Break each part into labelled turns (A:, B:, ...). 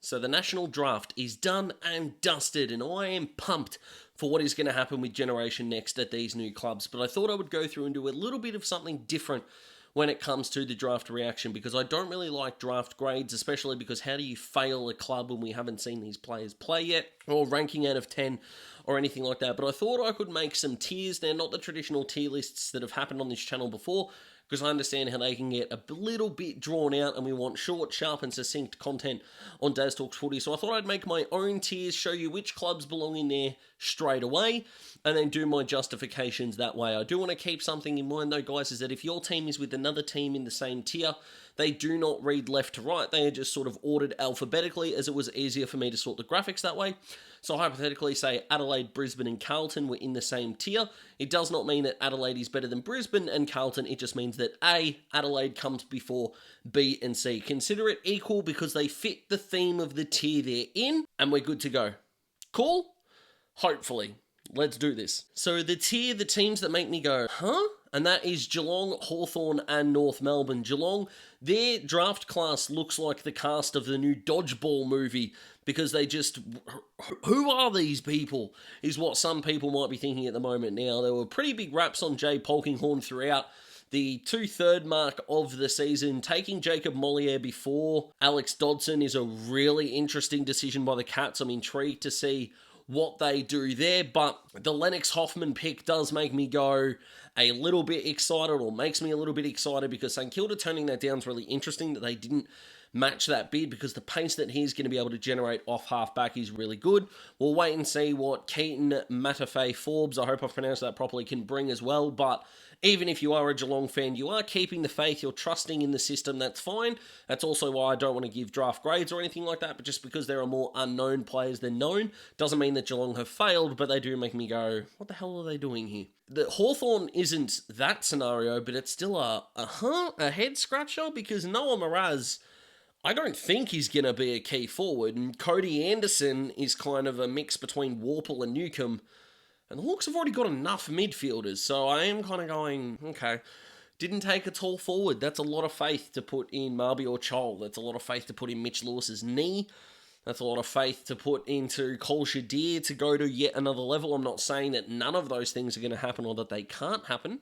A: So the national draft is done and dusted, and I am pumped for what is going to happen with Generation Next at these new clubs. But I thought I would go through and do a little bit of something different when it comes to the draft reaction, because I don't really like draft grades, especially because how do you fail a club when we haven't seen these players play yet, or ranking out of 10 or anything like that. But I thought I could make some tiers. They're not the traditional tier lists that have happened on this channel before, because I understand how they can get a little bit drawn out and we want short, sharp and succinct content on Daz Talks Footy. So I thought I'd make my own tiers, show you which clubs belong in there straight away, and then do my justifications that way. I do want to keep something in mind though, guys, is that if your team is with another team in the same tier, they do not read left to right. They are just sort of ordered alphabetically, as it was easier for me to sort the graphics that way. So hypothetically, say Adelaide, Brisbane and Carlton were in the same tier. It does not mean that Adelaide is better than Brisbane and Carlton. It just means that A, Adelaide comes before B and C. Consider it equal because they fit the theme of the tier they're in, and we're good to go. Cool? Hopefully. Let's do this. So the tier, the teams that make me go, huh? And that is Geelong, Hawthorn and North Melbourne. Geelong, their draft class looks like the cast of the new Dodgeball movie, because they just, who are these people, is what some people might be thinking at the moment. Now, there were pretty big raps on Jay Polkinghorne throughout the 2/3 mark of the season. Taking Jacob Mollier before Alex Dodson is a really interesting decision by the Cats. I'm intrigued to see what they do there, but the Lennox Hoffman pick does make me go a little bit excited, or makes me a little bit excited, because St Kilda turning that down is really interesting that they didn't match that bid, because the pace that he's going to be able to generate off half-back is really good. We'll wait and see what Keaton Matafei Forbes, I hope I've pronounced that properly, can bring as well. But even if you are a Geelong fan, you are keeping the faith, you're trusting in the system, that's fine. That's also why I don't want to give draft grades or anything like that, but just because there are more unknown players than known, doesn't mean that Geelong have failed, but they do make me go, what the hell are they doing here? The Hawthorn isn't that scenario, but it's still a head-scratcher, because Noah Miraz, I don't think he's going to be a key forward, and Cody Anderson is kind of a mix between Warple and Newcombe, and the Hawks have already got enough midfielders, so I am kind of going, okay, didn't take a tall forward. That's a lot of faith to put in Marby or Chol. That's a lot of faith to put in Mitch Lewis's knee. That's a lot of faith to put into Cole Shadir to go to yet another level. I'm not saying that none of those things are going to happen or that they can't happen,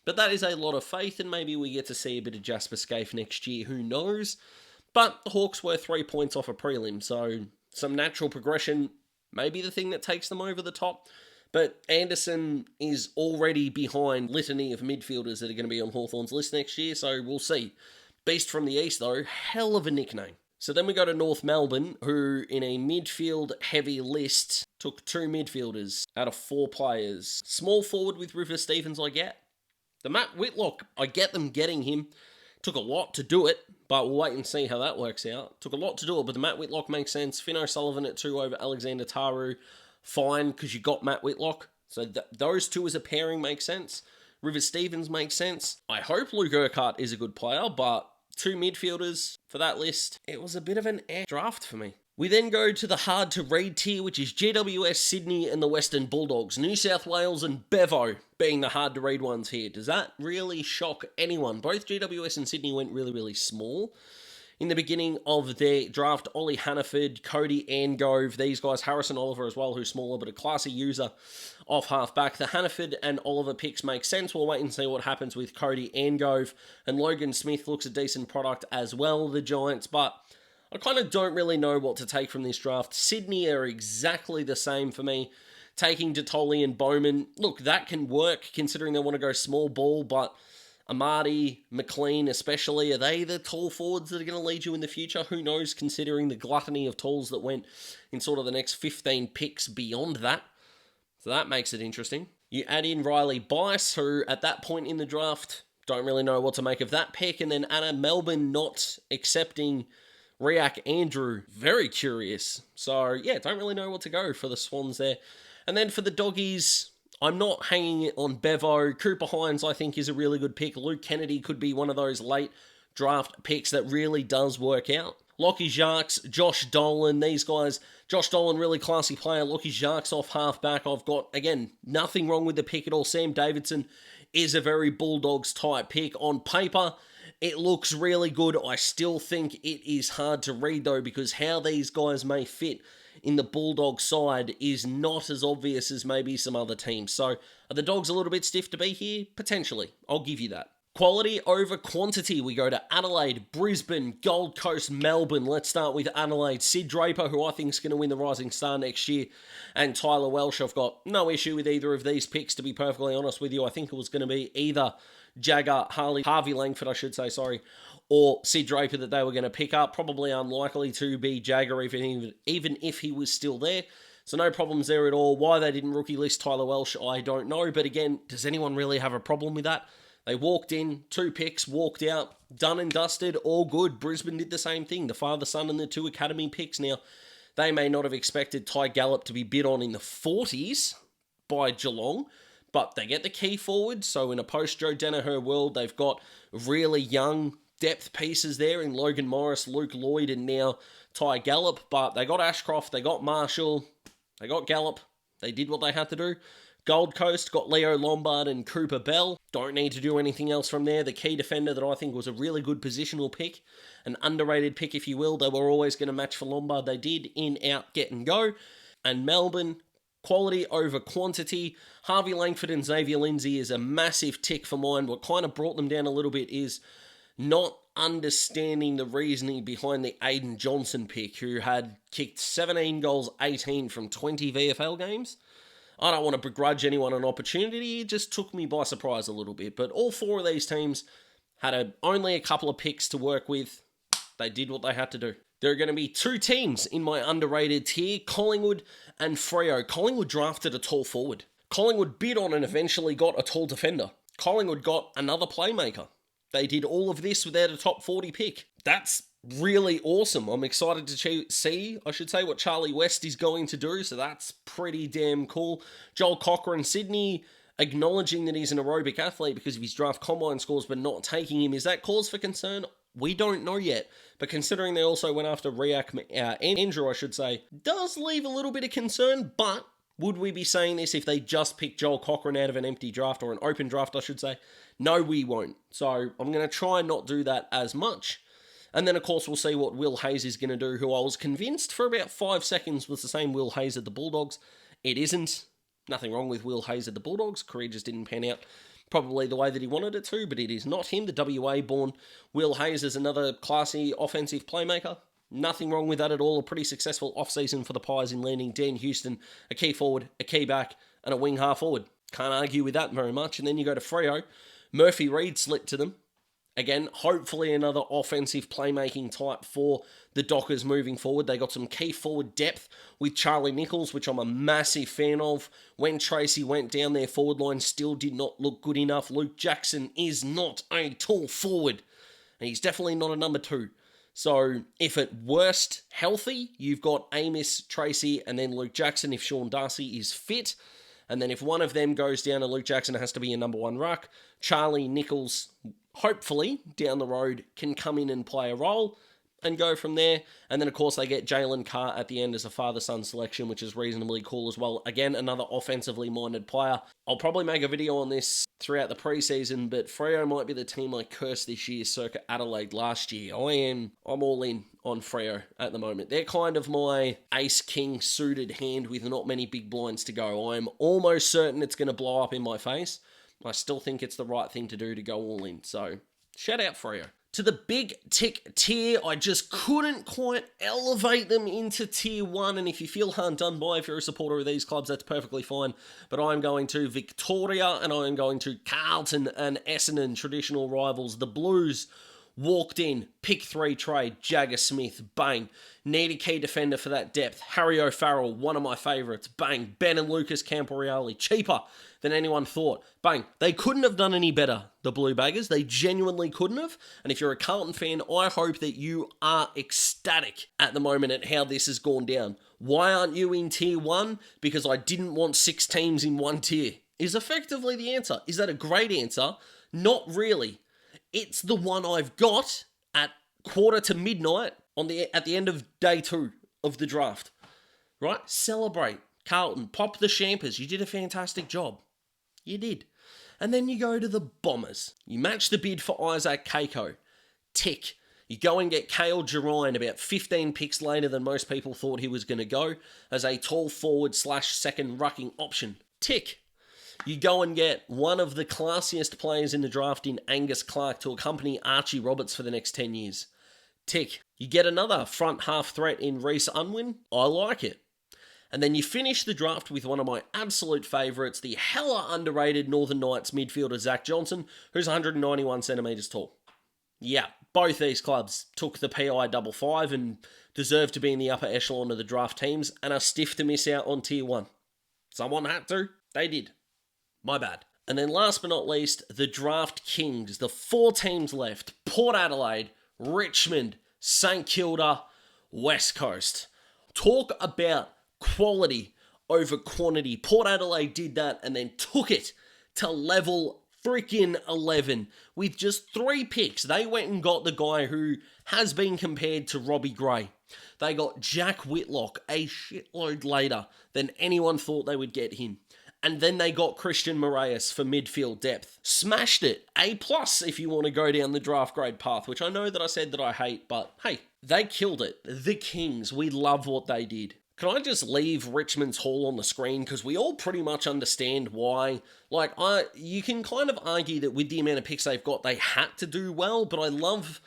A: but that is a lot of faith, and maybe we get to see a bit of Jasper Scaife next year, who knows? But the Hawks were 3 points off a prelim, so some natural progression may be the thing that takes them over the top. But Anderson is already behind litany of midfielders that are going to be on Hawthorn's list next year, so we'll see. Beast from the East, though, hell of a nickname. So then we go to North Melbourne, who in a midfield-heavy list took 2 midfielders out of 4 players. Small forward with River Stevens, I get. The Matt Whitlock, I get them getting him. Took a lot to do it, but we'll wait and see how that works out. Took a lot to do it, but the Matt Whitlock makes sense. Finn O'Sullivan at 2 over Alexander Taru, fine, because you got Matt Whitlock. So those two as a pairing makes sense. River Stevens makes sense. I hope Luke Urquhart is a good player, but 2 midfielders for that list, it was a bit of an draft for me. We then go to the hard-to-read tier, which is GWS, Sydney and the Western Bulldogs. New South Wales and Bevo being the hard-to-read ones here. Does that really shock anyone? Both GWS and Sydney went really, really small. In the beginning of their draft, Ollie Hannaford, Cody Angove, these guys, Harrison Oliver as well, who's smaller but a classy user off half-back. The Hannaford and Oliver picks make sense. We'll wait and see what happens with Cody Angove. And Logan Smith looks a decent product as well, the Giants, but I kind of don't really know what to take from this draft. Sydney are exactly the same for me. Taking Detoli and Bowman, look, that can work considering they want to go small ball, but Amadi, McLean especially, are they the tall forwards that are going to lead you in the future? Who knows, considering the gluttony of talls that went in sort of the next 15 picks beyond that. So that makes it interesting. You add in Riley Bice, who at that point in the draft, don't really know what to make of that pick, and then Anna Melbourne not accepting Riak Andrew, very curious. So yeah, don't really know what to go for the Swans there. And then for the Doggies, I'm not hanging it on Bevo. Cooper Hines, I think, is a really good pick. Luke Kennedy could be one of those late draft picks that really does work out. Lockie Jacques, Josh Dolan, these guys. Josh Dolan, really classy player. Lockie Jacques off half-back. I've got, again, nothing wrong with the pick at all. Sam Davidson is a very Bulldogs type pick on paper. It looks really good. I still think it is hard to read though, because how these guys may fit in the Bulldog side is not as obvious as maybe some other teams. So are the Dogs a little bit stiff to be here? Potentially. I'll give you that. Quality over quantity. We go to Adelaide, Brisbane, Gold Coast, Melbourne. Let's start with Adelaide. Sid Draper, who I think is going to win the Rising Star next year, and Tyler Welsh. I've got no issue with either of these picks, to be perfectly honest with you. I think it was going to be either Harvey Langford, or Sid Draper that they were going to pick up. Probably unlikely to be Jagger, even if he was still there. So no problems there at all. Why they didn't rookie list Tyler Welsh, I don't know. But again, does anyone really have a problem with that? They walked in, 2 picks, walked out, done and dusted, all good. Brisbane did the same thing. The father, son, and the 2 academy picks. Now, they may not have expected Ty Gallop to be bid on in the 40s by Geelong, but they get the key forward. So in a post-Joe Danaher world, they've got really young depth pieces there in Logan Morris, Luke Lloyd, and now Ty Gallop. But they got Ashcroft, they got Marshall, they got Gallop. They did what they had to do. Gold Coast got Leo Lombard and Cooper Bell. Don't need to do anything else from there. The key defender that I think was a really good positional pick, an underrated pick if you will. They were always going to match for Lombard. They did. In, out, get and go. And Melbourne, quality over quantity. Harvey Langford and Xavier Lindsay is a massive tick for mine. What kind of brought them down a little bit is not understanding the reasoning behind the Aiden Johnson pick, who had kicked 17 goals, 18 from 20 VFL games. I don't want to begrudge anyone an opportunity. It just took me by surprise a little bit. But all 4 of these teams had only a couple of picks to work with. They did what they had to do. There are going to be 2 teams in my underrated tier, Collingwood and Freo. Collingwood drafted a tall forward. Collingwood bid on and eventually got a tall defender. Collingwood got another playmaker. They did all of this without a top 40 pick. That's really awesome. I'm excited to see, what Charlie West is going to do, so that's pretty damn cool. Joel Cochran, Sydney, acknowledging that he's an aerobic athlete because of his draft combine scores, but not taking him. Is that cause for concern? We don't know yet, but considering they also went after Andrew, does leave a little bit of concern, but would we be saying this if they just picked Joel Cochran out of an empty draft, or an open draft, No, we won't. So I'm going to try and not do that as much. And then, of course, we'll see what Will Hayes is going to do, who I was convinced for about 5 seconds was the same Will Hayes at the Bulldogs. It isn't. Nothing wrong with Will Hayes at the Bulldogs. Career just didn't pan out probably the way that he wanted it to, but it is not him. The WA-born Will Hayes is another classy offensive playmaker. Nothing wrong with that at all. A pretty successful offseason for the Pies in landing Dan Houston, a key forward, a key back, and a wing half forward. Can't argue with that very much. And then you go to Freo. Murphy Reid slipped to them. Again, hopefully another offensive playmaking type for the Dockers moving forward. They got some key forward depth with Charlie Nichols, which I'm a massive fan of. When Tracy went down, their forward line still did not look good enough. Luke Jackson is not a tall forward, and he's definitely not a number 2. So if at worst healthy, you've got Amos, Tracy, and then Luke Jackson if Sean Darcy is fit. And then if one of them goes down and Luke Jackson has to be a number 1 ruck, Charlie Nichols, hopefully, down the road, can come in and play a role and go from there. And then, of course, they get Jalen Carr at the end as a father-son selection, which is reasonably cool as well. Again, another offensively minded player. I'll probably make a video on this throughout the preseason, but Freo might be the team I cursed this year circa Adelaide last year. I'm all in on Freo at the moment. They're kind of my ace-king suited hand with not many big blinds to go. I'm almost certain it's going to blow up in my face. I still think it's the right thing to do to go all in. So, shout out Freo. To the big tick tier, I just couldn't quite elevate them into tier 1. And if you feel hard done by, if you're a supporter of these clubs, that's perfectly fine. But I'm going to Victoria and I'm going to Carlton and Essendon, traditional rivals. The Blues walked in, pick 3 trade, Jagger Smith, bang. Need a key defender for that depth. Harry O'Farrell, one of my favourites, bang. Ben and Lucas Camporeale, cheaper than anyone thought. Bang. They couldn't have done any better, the Blue Baggers. They genuinely couldn't have. And if you're a Carlton fan, I hope that you are ecstatic at the moment at how this has gone down. Why aren't you in tier 1? Because I didn't want 6 teams in one tier, is effectively the answer. Is that a great answer? Not really. It's the one I've got at quarter to midnight at the end of day 2 of the draft. Right? Celebrate. Carlton, pop the champers. You did a fantastic job. You did. And then you go to the Bombers. You match the bid for Isaac Keiko. Tick. You go and get Kale Gerine about 15 picks later than most people thought he was going to go as a tall forward / second rucking option. Tick. You go and get one of the classiest players in the draft in Angus Clark to accompany Archie Roberts for the next 10 years. Tick. You get another front half threat in Reece Unwin. I like it. And then you finish the draft with one of my absolute favourites, the hella underrated Northern Knights midfielder Zach Johnson, who's 191 centimetres tall. Yeah, both these clubs took the PI 55 and deserve to be in the upper echelon of the draft teams and are stiff to miss out on Tier 1. Someone had to. They did. My bad. And then last but not least, the draft kings. The 4 teams left. Port Adelaide, Richmond, St Kilda, West Coast. Talk about quality over quantity. Port Adelaide did that and then took it to level freaking 11. With just 3 picks, they went and got the guy who has been compared to Robbie Gray. They got Jack Whitlock a shitload later than anyone thought they would get him. And then they got Christian Moraes for midfield depth. Smashed it. A+ if you want to go down the draft grade path, which I know that I said that I hate, but hey, they killed it. The Kings, we love what they did. Can I just leave Richmond's haul on the screen? Because we all pretty much understand why. You can kind of argue that with the amount of picks they've got, they had to do well, but I love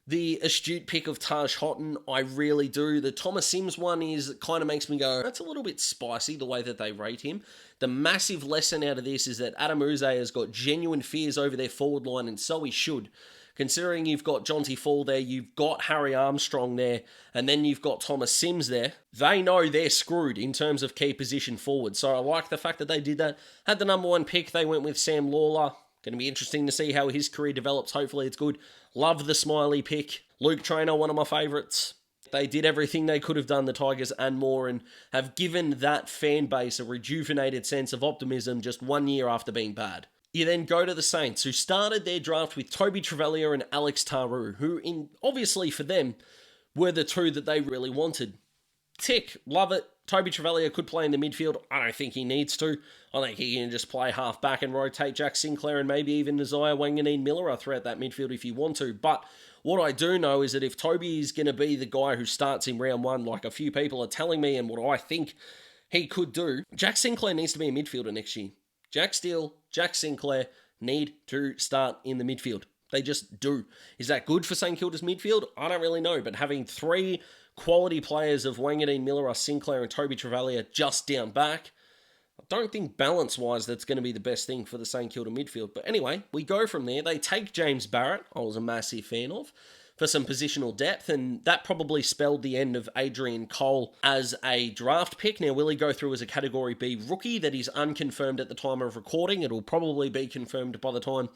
A: the astute pick of Taj Houghton. I really do. The Thomas Sims one kind of makes me go, that's a little bit spicy, the way that they rate him. The massive lesson out of this is that Adam Uze has got genuine fears over their forward line, and so he should. Considering you've got Jonty Fall there, you've got Harry Armstrong there, and then you've got Thomas Sims there, they know they're screwed in terms of key position forward. So I like the fact that they did that. Had the number 1 pick, they went with Sam Lawler. Going to be interesting to see how his career develops. Hopefully it's good. Love the Smiley pick. Luke Traynor, one of my favourites. They did everything they could have done, the Tigers, and more, and have given that fan base a rejuvenated sense of optimism just 1 year after being bad. You then go to the Saints, who started their draft with Toby Trevelyan and Alex Taru, who, obviously for them, were the 2 that they really wanted. Tick, love it. Toby Trevelyan could play in the midfield. I don't think he needs to. I think he can just play half back and rotate Jack Sinclair and maybe even Nasiah Wanganeen-Miller throughout that midfield if you want to. But what I do know is that if Toby is going to be the guy who starts in round 1, like a few people are telling me and what I think he could do, Jack Sinclair needs to be a midfielder next year. Jack Steele, Jack Sinclair need to start in the midfield. They just do. Is that good for St Kilda's midfield? I don't really know, but having 3 quality players of Wanganeen-Miller, Sinclair and Toby Trevelyan just down back, I don't think balance-wise that's going to be the best thing for the St Kilda midfield. But anyway, we go from there. They take James Barrett, I was a massive fan of, for some positional depth, and that probably spelled the end of Adrian Cole as a draft pick. Now, will he go through as a Category B rookie? That is unconfirmed at the time of recording. It'll probably be confirmed by the time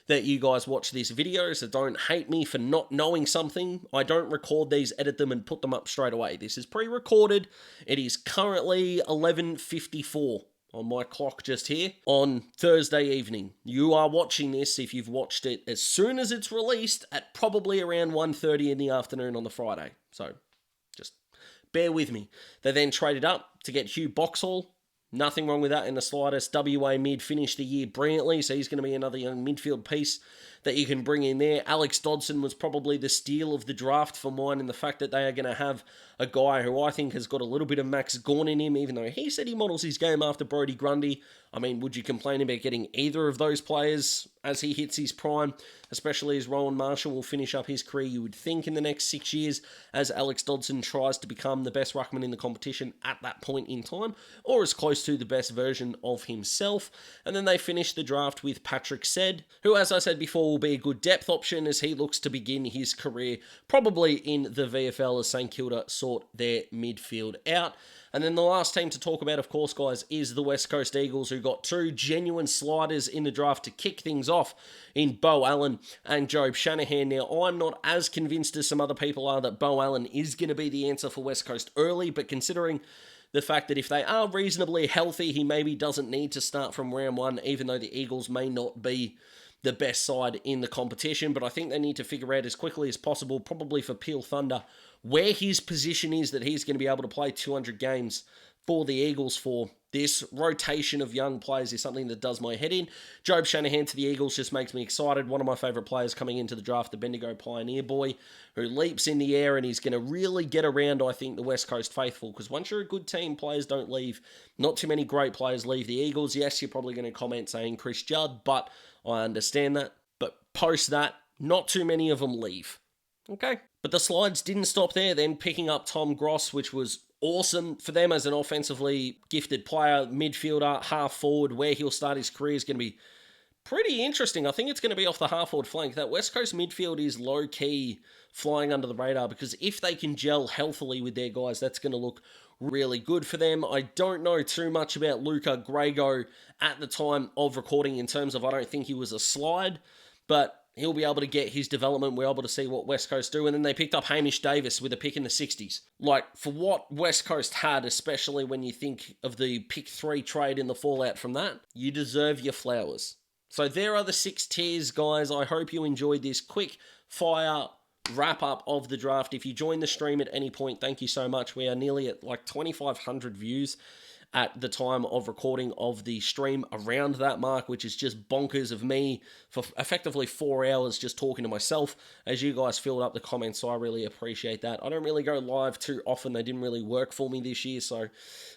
A: that you guys watch this video, so don't hate me for not knowing something. I don't record these, edit them, and put them up straight away. This is pre-recorded. It is currently 11:54 on my clock just here on Thursday evening. You are watching this, if you've watched it, as soon as it's released at probably around 1:30 in the afternoon on the Friday. So just bear with me. They then traded up to get Hugh Boxhall. Nothing wrong with that in the slightest. WA mid finished the year brilliantly, so he's going to be another young midfield piece that you can bring in there. Alex Dodson was probably the steal of the draft for mine, in the fact that they are going to have a guy who I think has got a little bit of Max Gawn in him, even though he said he models his game after Brodie Grundy. I mean, would you complain about getting either of those players as he hits his prime, especially as Rowan Marshall will finish up his career, you would think, in the next 6 years, as Alex Dodson tries to become the best ruckman in the competition at that point in time, or as close to the best version of himself. And then they finished the draft with Patrick Said, who, as I said before, will be a good depth option as he looks to begin his career probably in the VFL as St Kilda sort their midfield out. And then the last team to talk about, of course, guys, is the West Coast Eagles, who got 2 genuine sliders in the draft to kick things off in Bo Allen and Jobe Shanahan. Now, I'm not as convinced as some other people are that Bo Allen is going to be the answer for West Coast early, but considering the fact that if they are reasonably healthy, he maybe doesn't need to start from round 1, even though the Eagles may not be the best side in the competition. But I think they need to figure out as quickly as possible, probably for Peel Thunder, where his position is, that he's going to be able to play 200 games for the Eagles for this rotation of young players is something that does my head in. Job Shanahan to the Eagles just makes me excited. One of my favourite players coming into the draft, the Bendigo Pioneer boy, who leaps in the air and he's going to really get around, I think, the West Coast faithful. Because once you're a good team, players don't leave. Not too many great players leave the Eagles. Yes, you're probably going to comment saying Chris Judd, but I understand that. But post that, not too many of them leave. Okay. But the slides didn't stop there, then picking up Tom Gross, which was awesome for them as an offensively gifted player, midfielder, half forward. Where he'll start his career is going to be pretty interesting. I think it's going to be off the half forward flank. That West Coast midfield is low-key flying under the radar because if they can gel healthily with their guys, that's going to look really good for them. I don't know too much about Luca Grego at the time of recording in terms of I don't think he was a slide, but he'll be able to get his development. We're able to see what West Coast do. And then they picked up Hamish Davis with a pick in the 60s. Like, for what West Coast had, especially when you think of the pick 3 trade in the fallout from that, you deserve your flowers. So there are the 6 tiers, guys. I hope you enjoyed this quick fire wrap-up of the draft. If you join the stream at any point, thank you so much. We are nearly at like 2,500 views at the time of recording of the stream, around that mark, which is just bonkers of me for effectively 4 hours just talking to myself as you guys filled up the comments, so I really appreciate that. I don't really go live too often. They didn't really work for me this year, so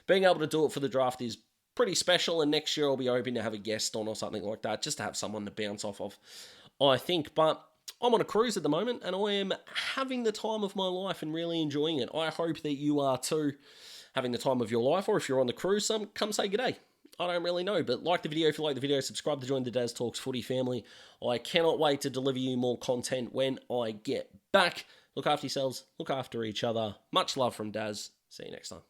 A: being able to do it for the draft is pretty special, and next year I'll be hoping to have a guest on or something like that, just to have someone to bounce off of, I think. But I'm on a cruise at the moment, and I am having the time of my life and really enjoying it. I hope that you are too, having the time of your life, or if you're on the cruise, come say g'day. I don't really know, but like the video if you like the video, subscribe to join the Daz Talks Footy family. I cannot wait to deliver you more content when I get back. Look after yourselves, look after each other. Much love from Daz. See you next time.